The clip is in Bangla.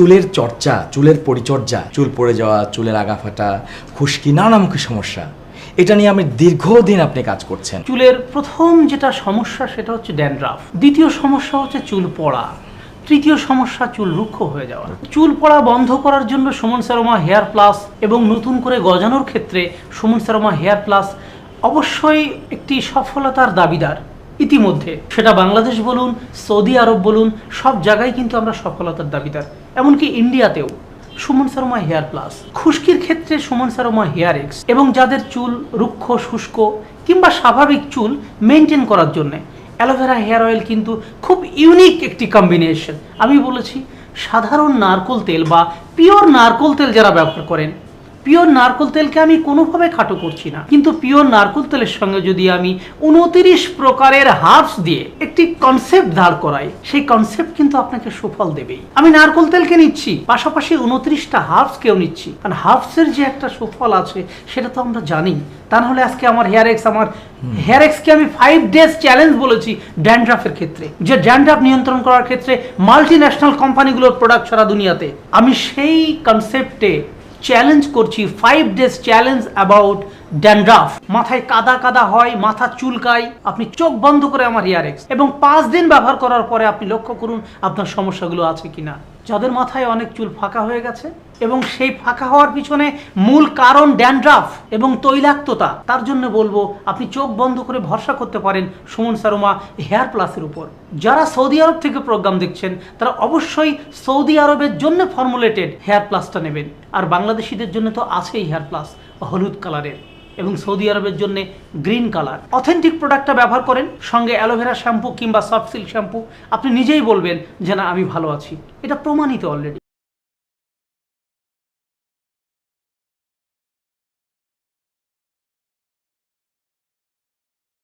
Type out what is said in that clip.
চুলের চর্চা, চুলের পরিচর্যা, চুল পড়ে যাওয়া, চুলের আগা ফাটা, খুশকি, নানামুখী সমস্যা, এটা নিয়ে আমি দীর্ঘদিন আপনি কাজ করছেন। চুলের প্রথম যেটা সমস্যা সেটা হচ্ছে ড্যান্ড্রাফ, দ্বিতীয় সমস্যা হচ্ছে চুল পড়া, তৃতীয় সমস্যা চুল রুক্ষ হয়ে যাওয়া। চুল পড়া বন্ধ করার জন্য সুমন সারোমা হেয়ার প্লাস এবং নতুন করে গজানোর ক্ষেত্রে সুমন সারোমা হেয়ার প্লাস অবশ্যই একটি সফলতার দাবিদার। ইতিমধ্যে সেটা বাংলাদেশ বলুন, সৌদি আরব বলুন, সব জায়গায় কিন্তু আমরা সফলতার দাবিদার। এমনকি ইন্ডিয়াতেও সুমন সারোমা হেয়ার প্লাস, খুশকির ক্ষেত্রে সুমন সারোমা হেয়ার এক্স, এবং যাদের চুল রুক্ষ, শুষ্ক কিংবা স্বাভাবিক চুল মেনটেন করার জন্য অ্যালোভেরা হেয়ার অয়েল কিন্তু খুব ইউনিক একটি কম্বিনেশন। আমি বলেছি সাধারণ নারকোল তেল বা পিওর নারকোল তেল যারা ব্যবহার করেন, পিওর নারকোল তেলকে আমি কোনোভাবে খাটো করছি না, কিন্তু পিওর নারকোল তেলের সঙ্গে যদি আমি 29 প্রকারের হার্বস দিয়ে একটি কনসেপ্ট দাঁড় করাই, সেই কনসেপ্ট কিন্তু আপনাকে সুফল দেবেই। আমি নারকোল তেলকে নিচ্ছি, পাশাপাশি 29টা হার্বসকেও নিচ্ছি, কারণ হার্বসের যে একটা সুফল আছে সেটা তো আমরা জানি। তা নাহলে আজকে আমার হেয়ার এক্সকে আমি 5 ডেজ চ্যালেঞ্জ বলেছি ড্যান্ড্রাফের ক্ষেত্রে, যে ড্যান্ড্রাফ নিয়ন্ত্রণ করার ক্ষেত্রে মাল্টিন্যাশনাল কোম্পানিগুলোর প্রোডাক্ট সারা দুনিয়াতে। আমি সেই কনসেপ্টে চ্যালেঞ্জ করছি, 5 ডেজ চ্যালেঞ্জ অ্যাবাউট ড্যান্ড্রাফ। মাথায় কাদা কাদা হয়, মাথা চুলকায়, আপনি চোখ বন্ধ করে আমার হেয়ার এক্স এবং 5 দিন ব্যবহার করার পরে আপনি লক্ষ্য করুন আপনার সমস্যাগুলো আছে কিনা। যাদের মাথায় অনেক চুল ফাঁকা হয়ে গেছে এবং সেই ফাঁকা হওয়ার পিছনে মূল কারণ ড্যান্ড্রাফ এবং তৈলাক্ততা, তার জন্য বলবো আপনি চোখ বন্ধ করে ভরসা করতে পারেন সুমন সারোমা হেয়ার প্লাসের উপর। যারা সৌদি আরব থেকে প্রোগ্রাম দেখছেন তারা অবশ্যই সৌদি আরবের জন্য ফর্মুলেটেড হেয়ার প্লাসটা নেবেন, আর বাংলাদেশিদের জন্য তো আছেই হেয়ার প্লাস হলুদ কালারের, এবং সৌদি আরবের জন্য গ্রিন কালার। অথেন্টিক প্রোডাক্টটা ব্যবহার করেন, সঙ্গে অ্যালোভেরা শ্যাম্পু কিংবা সফট সিল্ক শ্যাম্পু, আপনি নিজেই বলবেন যে না আমি ভালো আছি, এটা প্রমাণিত অলরেডি।